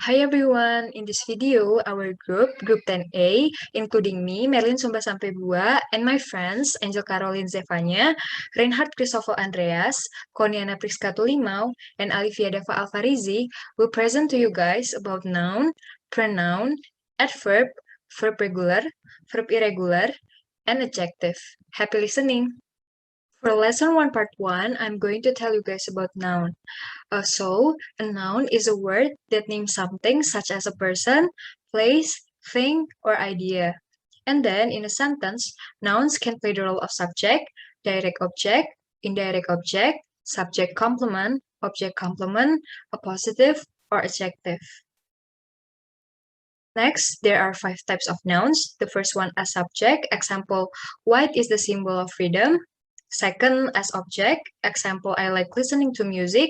Hi everyone, in this video, our Group 10A, including me, Merlyn Somba Sampebua, and my friends, Angel Caroline Zefanya, Reinhard Christovel Andreas, Coniana Prisca Tulimau, and Alifia Daffa Alfarizy, will present to you guys about noun, pronoun, adverb, verb regular, verb irregular, and adjective. Happy listening! For lesson 1 part 1, I'm going to tell you guys about noun. So, a noun is a word that names something such as a person, place, thing, or idea. And then, in a sentence, nouns can play the role of subject, direct object, indirect object, subject complement, object complement, appositive, or adjective. Next, there are 5 types of nouns. The first one as subject, example, white is the symbol of freedom. Second, as object, example, I like listening to music.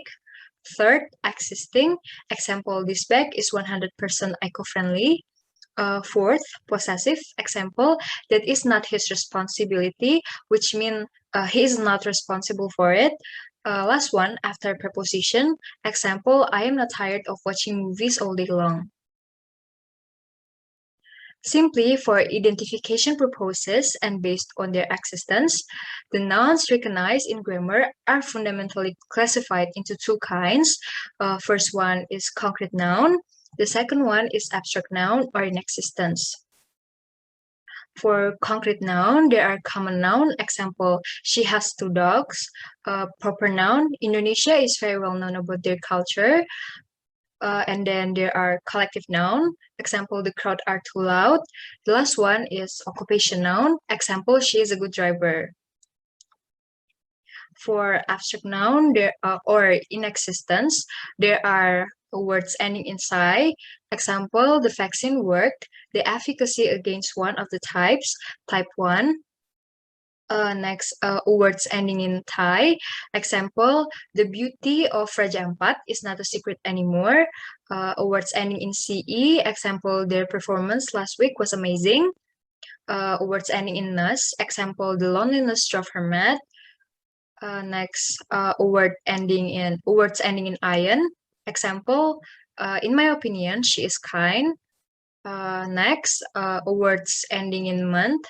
Third, existing, example, this bag is 100% eco-friendly. Fourth, possessive, example, that is not his responsibility, which means he is not responsible for it. Last one, after preposition, example, I am not tired of watching movies all day long. Simply for identification purposes and based on their existence, the nouns recognized in grammar are fundamentally classified into 2 kinds. First one is concrete noun. The second one is abstract noun or in existence. For concrete noun, there are common noun. Example, she has 2 dogs. Proper noun, Indonesia is very well known about their culture. And then there are collective noun. Example, the crowd are too loud. The last one is occupation noun. Example, she is a good driver. For abstract noun, or in existence, there are words ending in "-". Example, the vaccine worked. The efficacy against one of the types, type 1. Next, words ending in "-". Example, the beauty of Raja Ampat is not a secret anymore. Words ending in "-ce. Example, their performance last week was amazing. Words ending in "-ness. Example, the loneliness drove her mad. Next, words ending in "-ion. Example, in my opinion, she is kind. Next, words ending in "-month.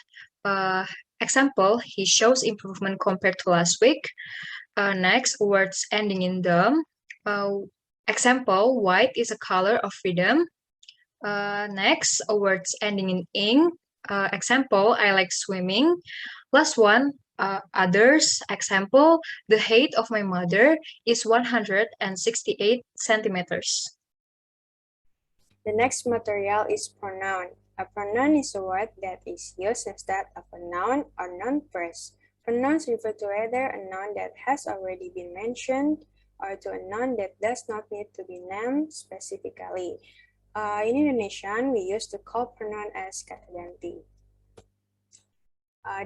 Example, he shows improvement compared to last week. Next, words ending in "-dom. Example, white is a color of freedom. Next, words ending in "-ing. Example, I like swimming. Last one, others. Example, the height of my mother is 168 centimeters. The next material is pronoun. A pronoun is a word that is used instead of a noun or noun phrase. Pronouns refer to either a noun that has already been mentioned or to a noun that does not need to be named specifically. In Indonesian, we used to call pronoun as kata ganti.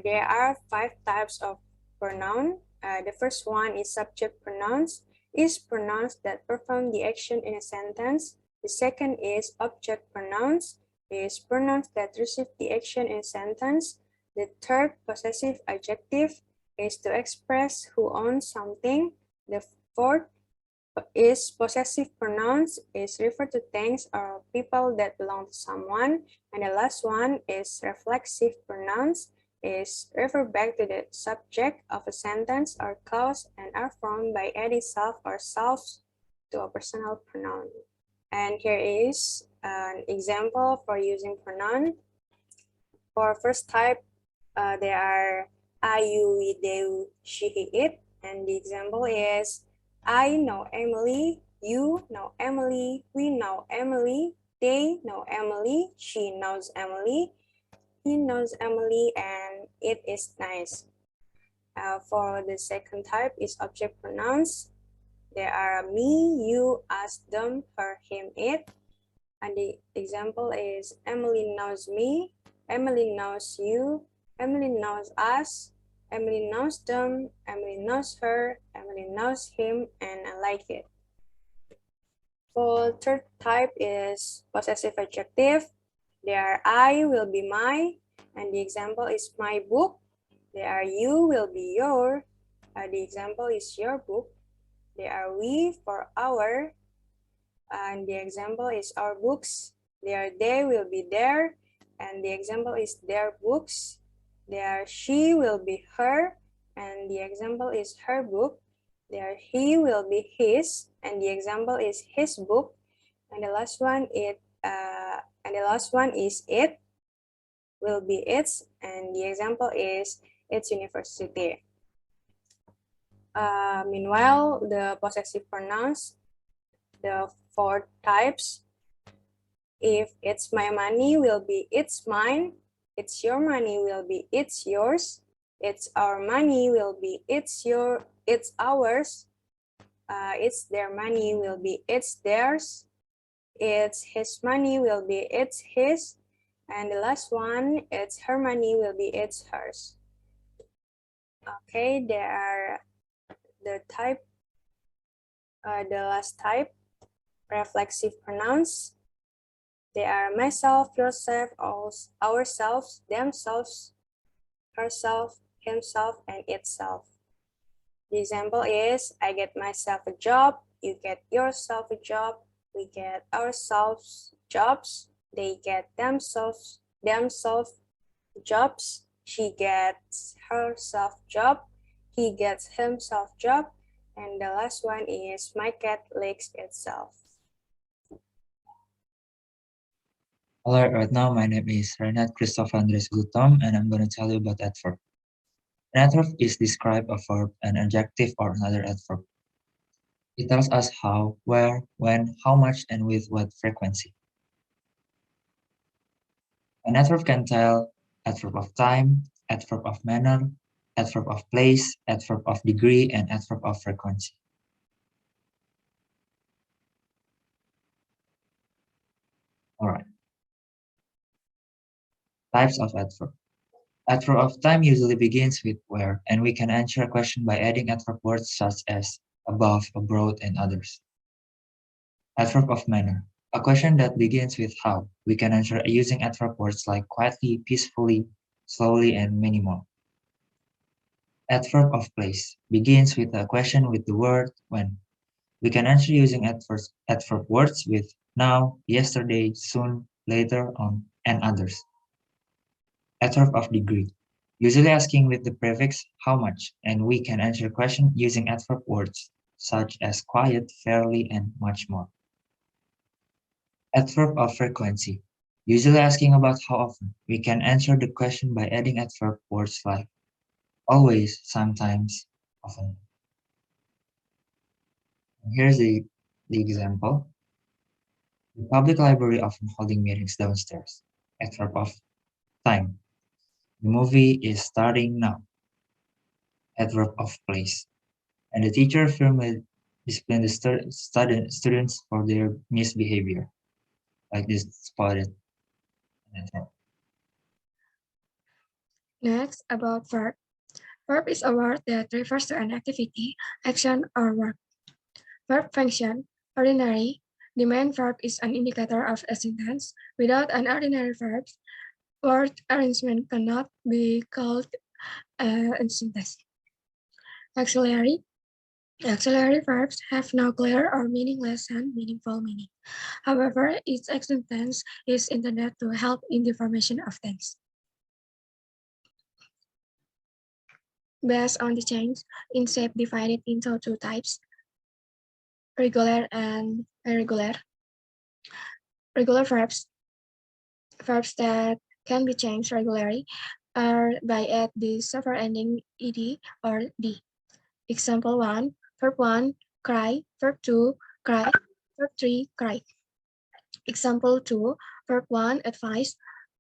There are 5 types of pronoun. The first one is subject pronouns, is pronouns that perform the action in a sentence. The second is object pronouns, is pronouns that receive the action in a sentence. The third, possessive adjective, is to express who owns something. The fourth is possessive pronouns, is refer to things or people that belong to someone. And the last one is reflexive pronouns, is refer back to the subject of a sentence or clause and are formed by adding self or selves to a personal pronoun. And here is an example for using pronoun. For first type, there are I, you, we, they, she, he, it. And the example is, I know Emily, you know Emily, we know Emily, they know Emily, she knows Emily, he knows Emily, and it is nice. For the second type is object pronouns. There are me, you, us, them, her, him, it. And the example is Emily knows me, Emily knows you, Emily knows us, Emily knows them, Emily knows her, Emily knows him, and I like it. For third type is possessive adjective. There are I will be my, and the example is my book. There are you will be your, the example is your book. There are we for our, And the example is our books. Their they will be there. And the example is their books. Their she will be her. And the example is her book. Their he will be his. And the example is his book. And the last one is it will be its. And the example is its university. Meanwhile, the possessive pronouns, the 4 types. If it's my money will be it's mine, it's your money will be it's yours, it's our money will be it's ours, it's their money will be it's theirs, it's his money will be it's his, and the last one, it's her money will be it's hers. Okay, there are the last type, reflexive pronouns. They are myself, yourself, ourselves, themselves, herself, himself, and itself. The example is, I get myself a job, you get yourself a job, we get ourselves jobs, they get themselves jobs, she gets herself job, he gets himself job, and the last one is my cat licks itself. Hello, right now my name is Reinhard Christovel and I'm going to tell you about adverb. An adverb is describe a verb, an adjective, or another adverb. It tells us how, where, when, how much, and with what frequency. An adverb can tell adverb of time, adverb of manner, adverb of place, adverb of degree, and adverb of frequency. All right. Types of adverb. Adverb of time usually begins with where, and we can answer a question by adding adverb words such as above, abroad, and others. Adverb of manner. A question that begins with how. We can answer using adverb words like quietly, peacefully, slowly, and many more. Adverb of place. Begins with a question with the word when. We can answer using adverb words with now, yesterday, soon, later, on, and others. Adverb of degree. Usually asking with the prefix how much, and we can answer a question using adverb words such as quiet, fairly, and much more. Adverb of frequency. Usually asking about how often. We can answer the question by adding adverb words like always, sometimes, often. Here's the example. The public library often holding meetings downstairs. Adverb of time. The movie is starting now. Adverb of place. And the teacher firmly disciplined the students for their misbehavior. Like this spotted. Next, about verb. Verb is a word that refers to an activity, action, or work. Verb function, ordinary. The main verb is an indicator of a sentence. Without an ordinary verb, word arrangement cannot be called a sentence. Auxiliary. Auxiliary verbs have no clear or meaningless and meaningful meaning. However, each sentence is intended to help in the formation of tense. Based on the change in shape divided into 2 types, regular and irregular. Regular verbs that can be changed regularly are by add the suffer ending ed or d. Example 1, verb 1, cry, verb 2, cry, verb 3, cry. Example 2, verb 1, advise,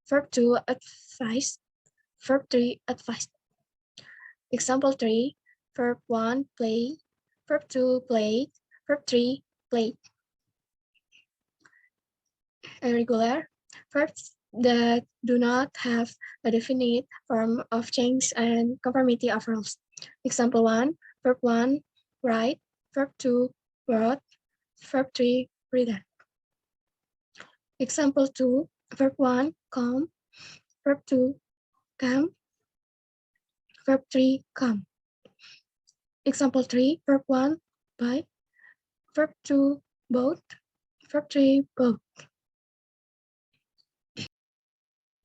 verb 2, advise, verb 3, advise. Example 3, verb 1, play, verb 2, played, verb 3, played. Irregular verbs that do not have a definite form of change and conformity of rules. Example 1, verb 1, write, verb 2, wrote, verb 3, read. Example 2, verb 1, come, verb 2, come, verb 3, come. Example 3, verb 1, buy, verb 2, bought, Verb 3, book.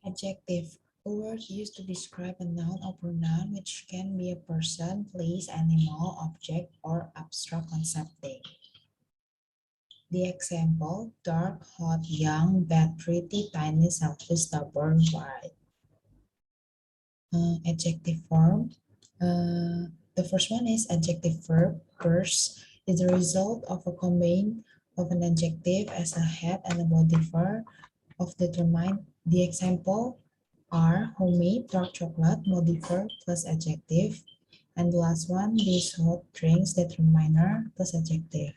Adjective. A word used to describe a noun or pronoun which can be a person, place, animal, object, or abstract concept thing. The example: dark, hot, young, bad, pretty, tiny, selfish, stubborn, bright. Adjective form. The first one is adjective verb. First is the result of a combine of an adjective as a head and a body verb of determine. The example are homemade, dark chocolate, body verb plus adjective. And the last one, these hot drinks, determiner plus adjective.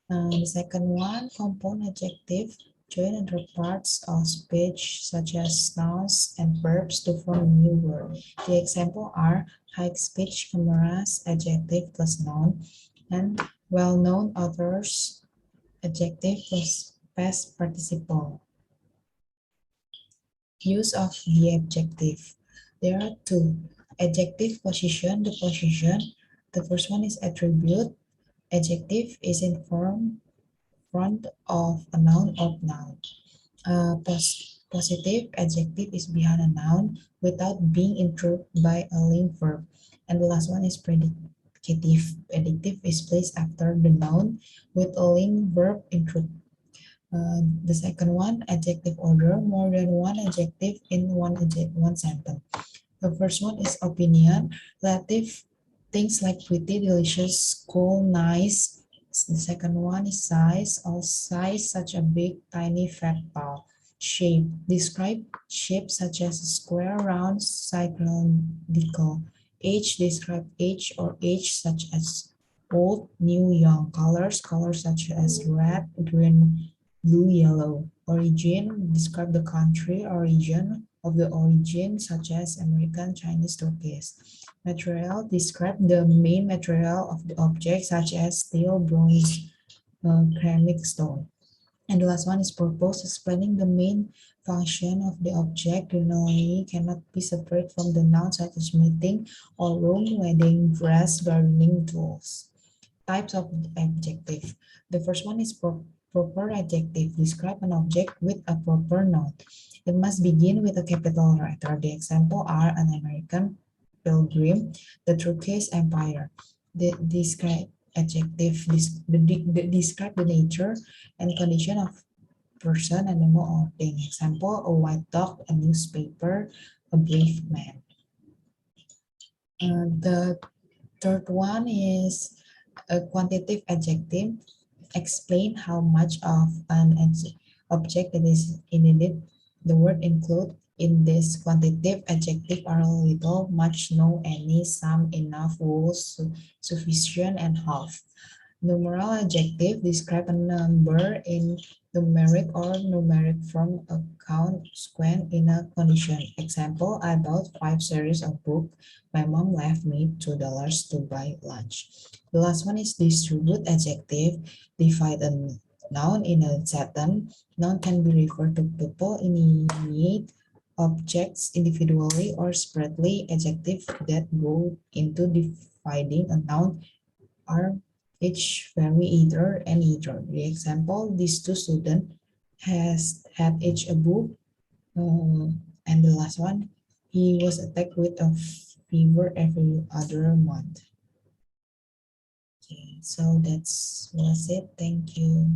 The second one, compound adjective, join other parts of speech such as nouns and verbs to form a new word. The example are high speech, cameras, adjective plus noun, and well-known authors, adjective plus past participle. Use of the adjective. There are two. Adjective position, the position. The first one is attribute. Adjective is in front of a noun or noun. Positive adjective is behind a noun without being interrupted by a link verb. And the last one is predicative. Adjective is placed after the noun with a link verb interrupt. The second one, adjective order, more than one adjective in one sentence. The first one is opinion, relative things like pretty, delicious, cool, nice. The second one is size, all size such a big, tiny, fat, tall. Shape, describe shape such as square, round, cylindrical. Age, describe age or age such as old, new, young. Colors, colors such as red, green, blue, yellow. Origin, describe the country or region of the origin such as American, Chinese, Turkish. Material, describe the main material of the object such as steel, bronze, ceramic, stone. And the last one is purpose, explaining the main function of the object. Generally cannot be separate from the noun such as meeting or room, wedding, dress, gardening, tools. Types of adjective. The first one is proper adjective. Describe an object with a proper noun. It must begin with a capital letter. The example are an American pilgrim, the Turkish Empire. The describe adjective describe the nature and condition of person, animal, or thing. Example: a white dog, a newspaper, a brave man. The third one is a quantitative adjective. Explain how much of an object that is needed. The word include in this quantitative adjective are little, much, no, any, some, enough, whole, sufficient, and half. Numeral adjective describe a number in numeric or numeric form, a count, square in a condition. Example: I bought 5 series of books. My mom left me $2 to buy lunch. The last one is distribute adjective. Divide a noun in a sentence. Noun can be referred to people, inanimate objects individually or separately. Adjective that go into dividing a noun are each very either and either. The example: these two students had each a book. And the last one, he was attacked with a fever every other month. Okay, so that's was it. Thank you.